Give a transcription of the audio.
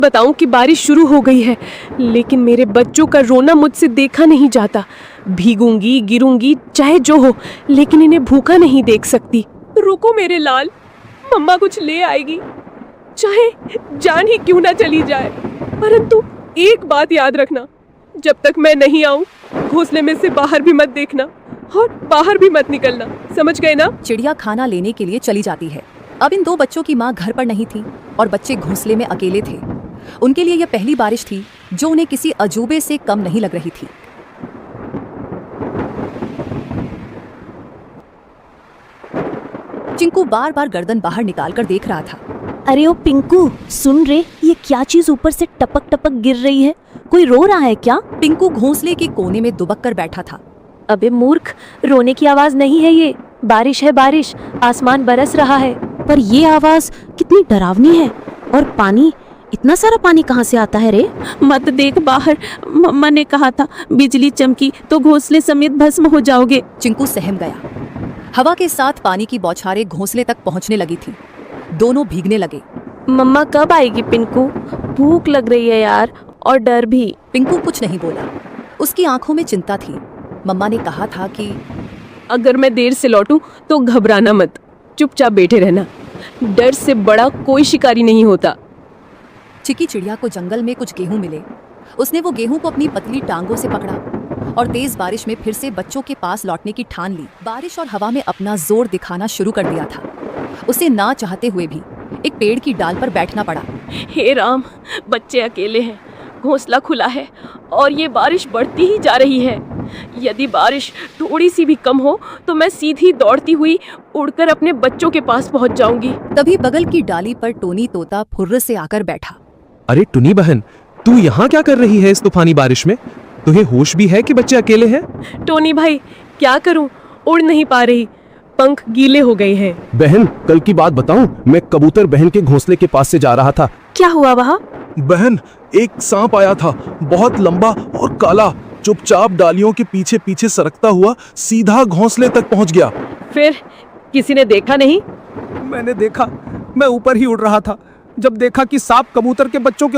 बताऊं कि बारिश शुरू हो गई है, लेकिन मेरे बच्चों का रोना मुझसे देखा नहीं जाता। भीगूंगी, गिरूंगी, चाहे जो हो, लेकिन इन्हें भूखा नहीं देख सकती। रुको मेरे लाल, मम्मा कुछ ले आएगी, चाहे जान ही क्यों ना चली जाए। परंतु एक बात याद रखना, जब तक मैं नहीं आऊं, घोंसले में से बाहर भी मत देखना और बाहर भी मत निकलना, समझ गए ना? चिड़िया खाना लेने के लिए चली जाती है। अब इन दो बच्चों की माँ घर पर नहीं थी और बच्चे घोंसले में अकेले थे। उनके लिए यह पहली बारिश थी जो उन्हें किसी अजूबे से कम नहीं लग रही थी। चिंकू बार बार गर्दन बाहर निकालकर देख रहा था। अरे ओ पिंकू, सुन रे, ये क्या चीज ऊपर से टपक टपक गिर रही है? कोई रो रहा है क्या? पिंकू घोंसले के कोने में दुबक कर बैठा था। अबे मूर्ख, रोने की आवाज नहीं है ये, बारिश है बारिश, आसमान बरस रहा है। पर ये आवाज कितनी डरावनी है। और पानी, इतना सारा पानी कहाँ से आता है रे? मत देख बाहर, मम्मा ने कहा था बिजली चमकी तो घोंसले समेत भस्म हो जाओगे। चिंकू सहम गया। हवा के साथ पानी की बौछारें घोंसले तक पहुंचने लगी थी। दोनों भीगने लगे। मम्मा कब आएगी पिंकू? भूख लग रही है यार, और डर भी। पिंकू कुछ नहीं बोला। उसकी आंखों में चिंता थी। मम्मा ने कहा था कि अगर मैं देर से लौटूं तो घबराना मत, चुपचाप बैठे रहना। डर से बड़ा कोई शिकारी नहीं होता। चिकी चिड़िया को जंगल में कुछ गेहूं मिले। उसने वो गेहूं को अपनी पतली टांगों से पकड़ा और तेज बारिश में फिर से बच्चों के पास लौटने की ठान ली। बारिश और हवा में अपना जोर दिखाना शुरू कर दिया था। उसे ना चाहते हुए भी एक पेड़ की डाल पर बैठना पड़ा। हे राम, बच्चे अकेले हैं, घोंसला खुला है और ये बारिश बढ़ती ही जा रही है। यदि बारिश थोड़ी सी भी कम हो तो मैं सीधी दौड़ती हुई उड़कर अपने बच्चों के पास पहुंच जाऊंगी। तभी बगल की डाली पर टोनी तोता फुर्र से आकर बैठा। अरे टुनी बहन, तू यहाँ क्या कर रही है इस तूफानी बारिश में? तुम्हें होश भी है कि बच्चे अकेले हैं? टोनी भाई, क्या करूं, उड़ नहीं पा रही, पंख गीले हो गए हैं। बहन, कल की बात बताऊं, मैं कबूतर बहन के घोंसले के पास से जा रहा था। क्या हुआ वहाँ? बहन, एक सांप आया था, बहुत लंबा और काला। चुपचाप डालियों के पीछे पीछे सरकता हुआ सीधा घोंसले तक पहुंच गया। फिर किसी ने देखा नहीं? मैंने देखा, मैं ऊपर ही उड़ रहा था। जब देखा कि सांप कबूतर के बच्चों के